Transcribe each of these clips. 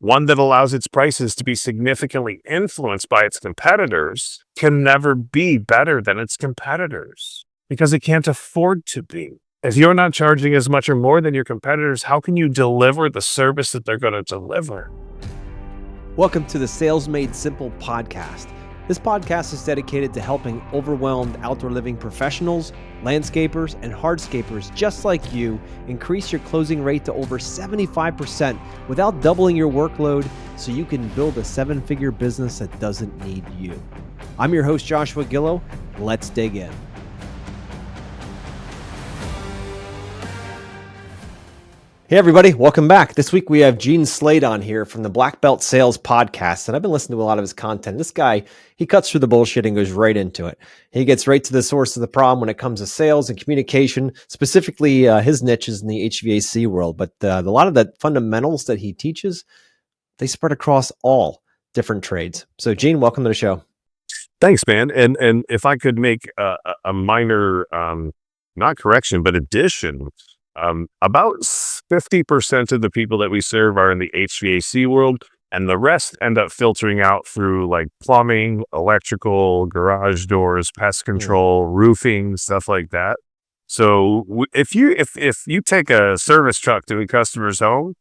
one that allows its prices to be significantly influenced by its competitors, can never be better than its competitors because it can't afford to be. If you're not charging as much or more than your competitors, how can you deliver the service that they're going to deliver? Welcome to the Sales Made Simple podcast. This podcast is dedicated to helping overwhelmed outdoor living professionals, landscapers, and hardscapers just like you increase your closing rate to over 75% without doubling your workload so you can build a seven-figure business that doesn't need you. I'm your host, Joshua Gillow. Let's dig in. Hey everybody, welcome back. This week we have Slade on here from the Black Belt Sales Podcast, and I've been listening to a lot of his content. This guy, he cuts through the bullshit and goes right into it. He gets right to the source of the problem when it comes to sales and communication. Specifically, his niche is in the HVAC world, but a lot of the fundamentals that he teaches, they spread across all different trades. So Gene, welcome to the show. Thanks, man. And if I could make a minor, not correction, but addition. About 50% of the people that we serve are in the HVAC world, and the rest end up filtering out through like plumbing, electrical, garage doors, pest control, roofing, stuff like that. So if you take a service truck to a customer's home,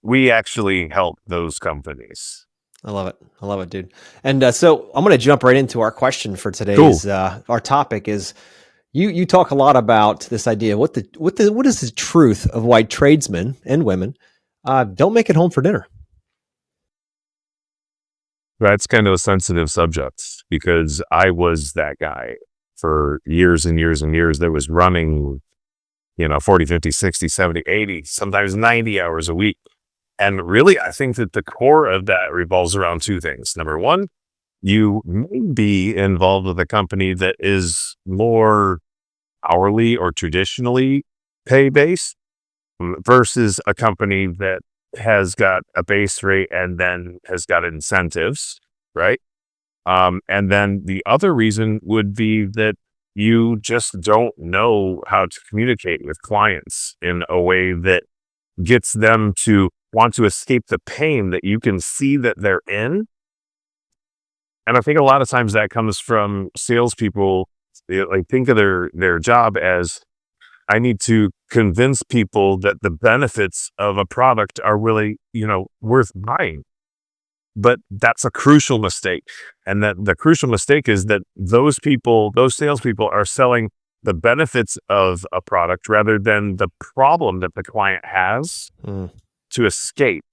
we actually help those companies. I love it, dude. And so I'm going to jump right into our question for today's. Cool. Our topic is. You talk a lot about this idea. What is the truth of why tradesmen and women don't make it home for dinner? That's kind of a sensitive subject because I was that guy for years and years and years that was running, 40, 50, 60, 70, 80, sometimes 90 hours a week. And really, I think that the core of that revolves around two things. Number one, you may be involved with a company that is more hourly or traditionally pay-based versus a company that has got a base rate and then has got incentives, right? And then the other reason would be that you just don't know how to communicate with clients in a way that gets them to want to escape the pain that you can see that they're in. And I think a lot of times that comes from salespeople. Like think of their job as, I need to convince people that the benefits of a product are really, worth buying. But that's a crucial mistake. And that the crucial mistake is that those salespeople are selling the benefits of a product rather than the problem that the client has to escape.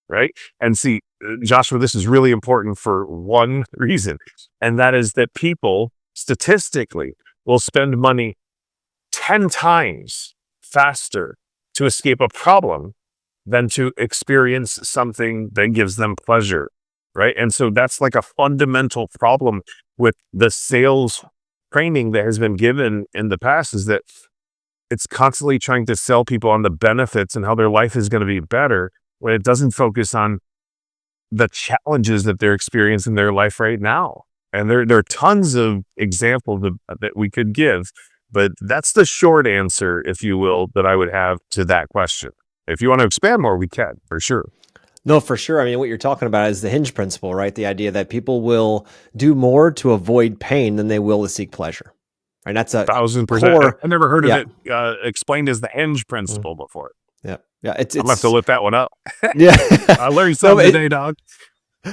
Right. And see, Joshua, this is really important for one reason. And that is that people statistically will spend money 10 times faster to escape a problem than to experience something that gives them pleasure. Right. And so that's like a fundamental problem with the sales training that has been given in the past, is that it's constantly trying to sell people on the benefits and how their life is going to be better, when it doesn't focus on the challenges that they're experiencing in their life right now. And there are tons of examples that we could give, but that's the short answer, if you will, that I would have to that question. If you want to expand more, we can, for sure. No, for sure. I mean, what you're talking about is the hinge principle, right? The idea that people will do more to avoid pain than they will to seek pleasure. Right? That's 1,000%. I never heard of it explained as the hinge principle before. Yeah. I'm going to have to look that one up. Yeah. I learned something today, dog.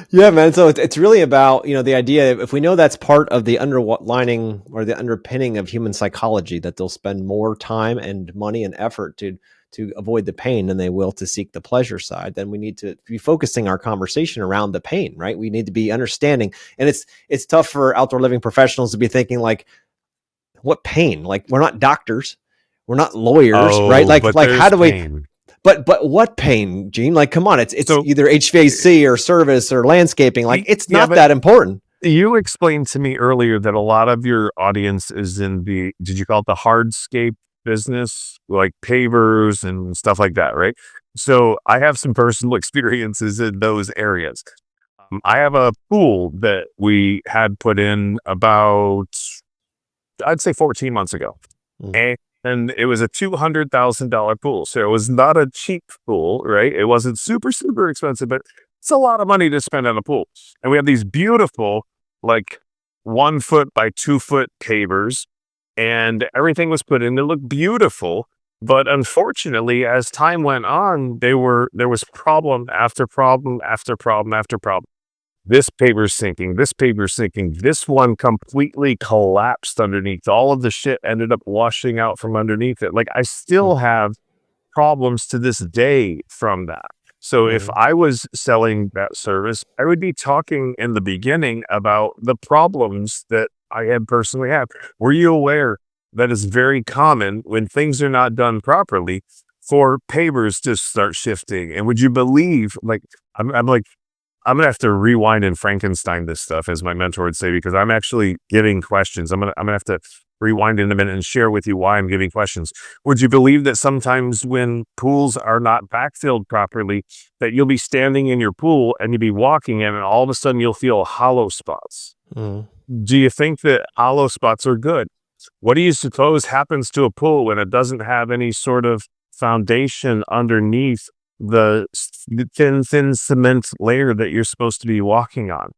Yeah, man. So it's really about, the idea, if we know that's part of the underlining or the underpinning of human psychology, that they'll spend more time and money and effort to avoid the pain than they will to seek the pleasure side, then we need to be focusing our conversation around the pain, right? We need to be understanding. And it's tough for outdoor living professionals to be thinking like, what pain? Like, we're not doctors. We're not lawyers, right? Like how do we... But what pain, Gene? Like, come on, it's so, either HVAC or service or landscaping. Like, it's not that important. You explained to me earlier that a lot of your audience is in did you call it the hardscape business, like pavers and stuff like that, right? So I have some personal experiences in those areas. I have a pool that we had put in about, I'd say 14 months ago. And it was a $200,000 pool. So it was not a cheap pool, right? It wasn't super, super expensive, but It's a lot of money to spend on a pool. And we have these beautiful, like 1 foot by 2 foot pavers, and everything was put in. It looked beautiful. But unfortunately, as time went on, there was problem after problem after problem after problem. This paper's sinking, this paper's sinking, this one completely collapsed underneath. All of the shit ended up washing out from underneath it. Like, I still have problems to this day from that. So if Mhm. I was selling that service, I would be talking in the beginning about the problems that I had personally had. Were you aware that it's very common when things are not done properly for pavers to start shifting? And would you believe, like, I'm like, I'm gonna have to rewind and Frankenstein this stuff, as my mentor would say, because I'm actually giving questions. I'm gonna have to rewind in a minute and share with you why I'm giving questions. Would you believe that sometimes when pools are not backfilled properly, that you'll be standing in your pool and you'll be walking in, and all of a sudden you'll feel hollow spots? Mhm. Do you think that hollow spots are good? What do you suppose happens to a pool when it doesn't have any sort of foundation underneath the thin cement layer that you're supposed to be walking on?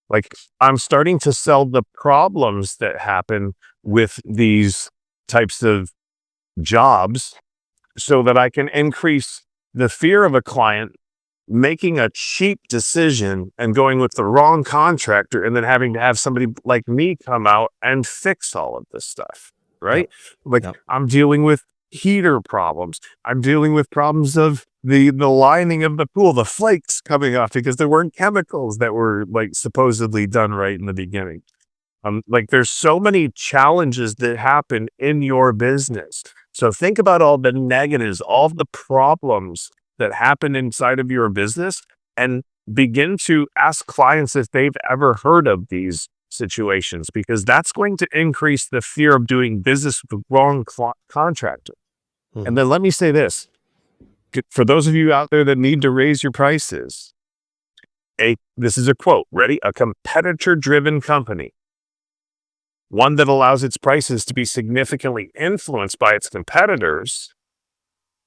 Like, I'm starting to sell the problems that happen with these types of jobs so that I can increase the fear of a client making a cheap decision and going with the wrong contractor, and then having to have somebody like me come out and fix all of this stuff, right? Yep. Like, Yep. I'm dealing with heater problems. I'm dealing with problems of the lining of the pool, the flakes coming off because there weren't chemicals that were like supposedly done right in the beginning. Like, there's so many challenges that happen in your business. So think about all the negatives, all of the problems that happen inside of your business, and begin to ask clients if they've ever heard of these situations, because that's going to increase the fear of doing business with the wrong contractor. And Mhm. then let me say this, for those of you out there that need to raise your prices, this is a quote, ready? A competitor driven company, one that allows its prices to be significantly influenced by its competitors,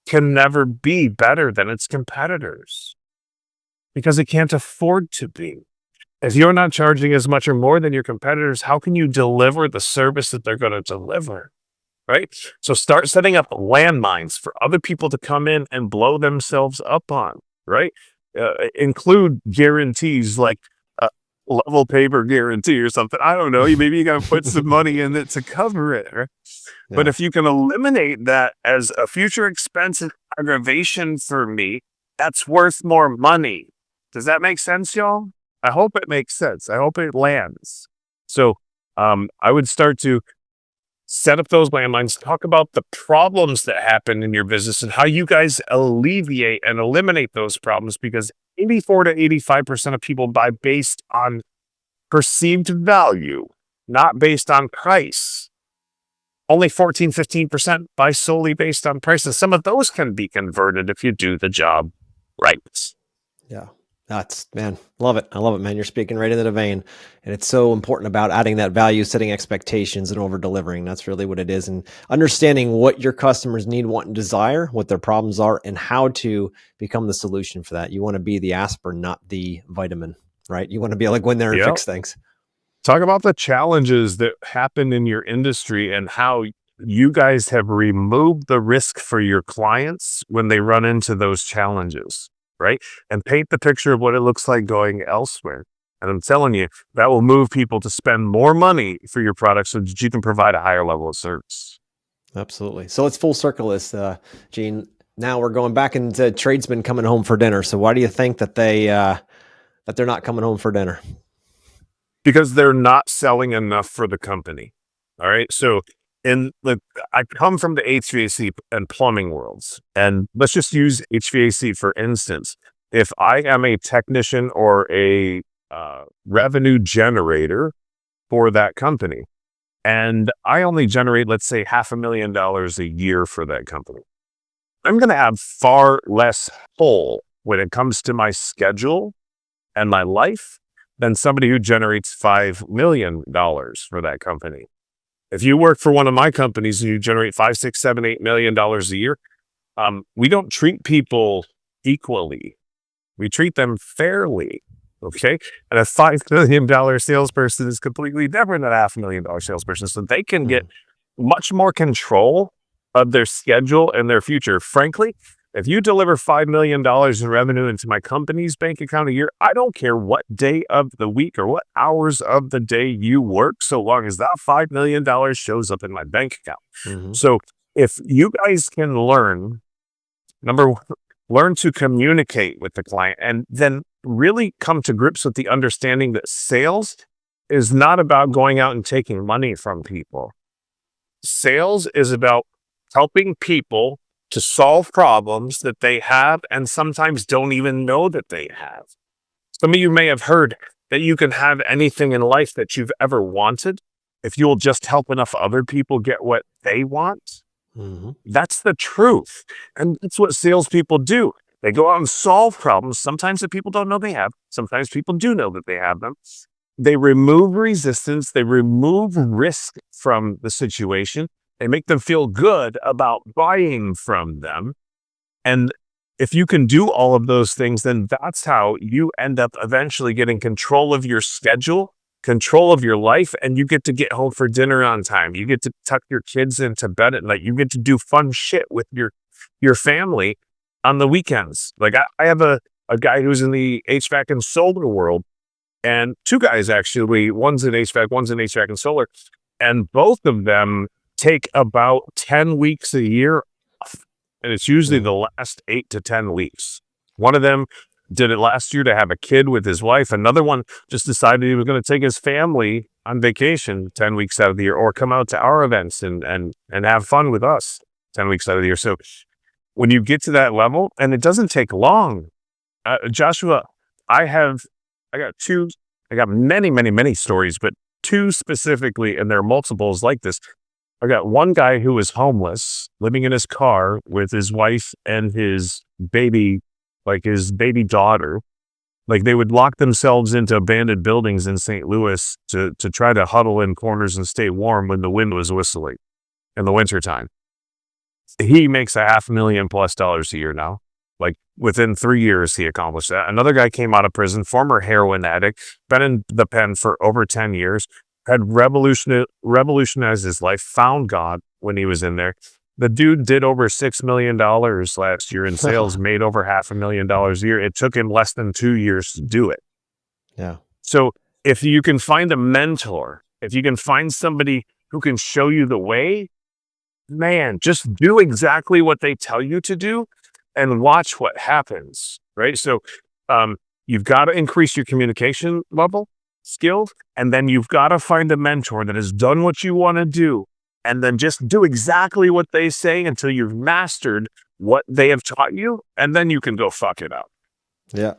can never be better than its competitors because it can't afford to be. If you're not charging as much or more than your competitors, how can you deliver the service that they're going to deliver? Right? So start setting up landmines for other people to come in and blow themselves up on, right? Include guarantees like a level paper guarantee or something. I don't know. Maybe you got to put some money in it to cover it. Right? But Yeah. if you can eliminate that as a future expense and aggravation for me, that's worth more money. Does that make sense, y'all? I hope it makes sense. I hope it lands. So I would start to set up those landmines, talk about the problems that happen in your business and how you guys alleviate and eliminate those problems, because 84 to 85% of people buy based on perceived value, not based on price. Only 14, 15% buy solely based on price. And some of those can be converted if you do the job right. Yeah. That's, man, love it. I love it, man. You're speaking right into the vein. And it's so important about adding that value, setting expectations, and over delivering. That's really what it is. And understanding what your customers need, want, and desire, what their problems are, and how to become the solution for that. You want to be the aspirin, not the vitamin, right? You want to be able to go in there and Yeah. fix things. Talk about the challenges that happen in your industry and how you guys have removed the risk for your clients when they run into those challenges, right? And paint the picture of what it looks like going elsewhere. And I'm telling you, that will move people to spend more money for your product so that you can provide a higher level of service. Absolutely. So let's full circle this, Gene. Now we're going back into tradesmen coming home for dinner. So why do you think that they're not coming home for dinner? Because they're not selling enough for the company. All right. So I come from the HVAC and plumbing worlds, and let's just use HVAC for instance. If I am a technician or a revenue generator for that company, and I only generate, let's say, $500,000 a year for that company, I'm going to have far less pull when it comes to my schedule and my life than somebody who generates $5 million for that company. If you work for one of my companies and you generate 5, 6, 7, $8 million a year, we don't treat people equally. We treat them fairly. Okay. And a $5 million salesperson is completely different than a $500,000 salesperson. So they can get much more control of their schedule and their future. Frankly, if you deliver $5 million in revenue into my company's bank account a year, I don't care what day of the week or what hours of the day you work, so long as that $5 million shows up in my bank account. So if you guys can learn to communicate with the client, and then really come to grips with the understanding that sales is not about going out and taking money from people. Sales is about helping people to solve problems that they have and sometimes don't even know that they have. Some of you may have heard that you can have anything in life that you've ever wanted if you'll just help enough other people get what they want. That's the truth. And that's what salespeople do. They go out and solve problems, sometimes that people don't know they have. Sometimes people do know that they have them. They remove resistance. They remove risk from the situation. They make them feel good about buying from them. And if you can do all of those things, then that's how you end up eventually getting control of your schedule, control of your life, and you get to get home for dinner on time. You get to tuck your kids into bed at night. You get to do fun shit with your family on the weekends. Like I have a guy who's in the HVAC and solar world, and two guys actually, one's in HVAC and solar, and both of them take about 10 weeks a year off. And it's usually the last 8 to 10 weeks. One of them did it last year to have a kid with his wife. Another one just decided he was going to take his family on vacation 10 weeks out of the year, or come out to our events and have fun with us 10 weeks out of the year. So when you get to that level, and it doesn't take long, Joshua, I got many stories, but two specifically, and there are multiples like this. I got one guy who was homeless, living in his car with his wife and his baby, like his baby daughter. Like they would lock themselves into abandoned buildings in St. Louis to try to huddle in corners and stay warm when the wind was whistling in the wintertime. He makes $500,000+ a year now. Like within 3 years, he accomplished that. Another guy came out of prison, former heroin addict, been in the pen for over 10 years, had revolutionized his life, found God when he was in there. The dude did over $6 million last year in sales, made over $500,000 a year. It took him less than 2 years to do it. Yeah. So if you can find a mentor, if you can find somebody who can show you the way, man, just do exactly what they tell you to do and watch what happens, right? So you've got to increase your communication level, skills, and then you've got to find a mentor that has done what you want to do, and then just do exactly what they say until you've mastered what they have taught you, and then you can go fuck it up. Yeah.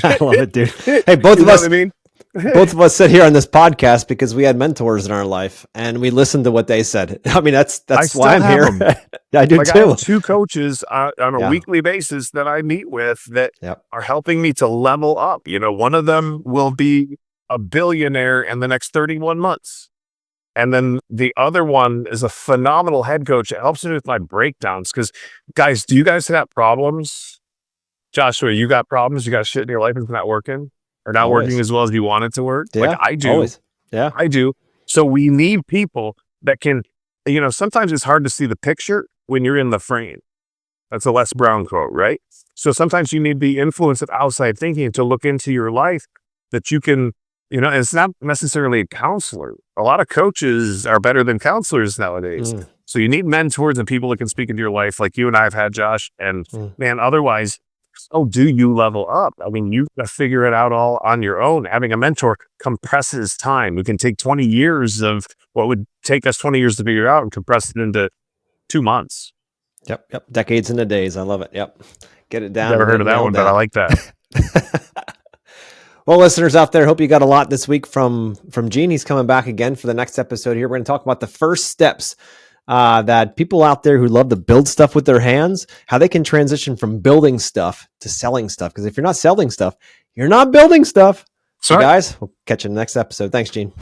I love it, dude. Hey, both of us, both of us sit here on this podcast because we had mentors in our life and we listened to what they said. I mean, that's why I'm here. I do too. I have two coaches on a weekly basis that I meet with that are helping me to level up. You know, one of them will be a billionaire in the next 31 months. And then the other one is a phenomenal head coach. It helps me with my breakdowns. Because guys, do you guys have problems? Joshua, you got problems? You got shit in your life that's not working? Or not working as well as you want it to work? Yeah, like I do. Always. Yeah, I do. So we need people that can, you know, sometimes it's hard to see the picture when you're in the frame. That's a Les Brown quote, right? So sometimes you need the influence of outside thinking to look into your life that you can, you know, it's not necessarily a counselor. A lot of coaches are better than counselors nowadays. So you need mentors and people that can speak into your life like you and I have had, Josh. And man, otherwise, do you level up? I mean, you got to figure it out all on your own. Having a mentor compresses time. We can take 20 years of what would take us 20 years to figure out and compress it into 2 months. Yep. Decades into days. I love it. Yep. Get it down. Never heard of that one, but I like that. Well, listeners out there, hope you got a lot this week from Gene. He's coming back again for the next episode here. We're going to talk about the first steps that people out there who love to build stuff with their hands, how they can transition from building stuff to selling stuff. Because if you're not selling stuff, you're not building stuff. So guys, we'll catch you in the next episode. Thanks, Gene.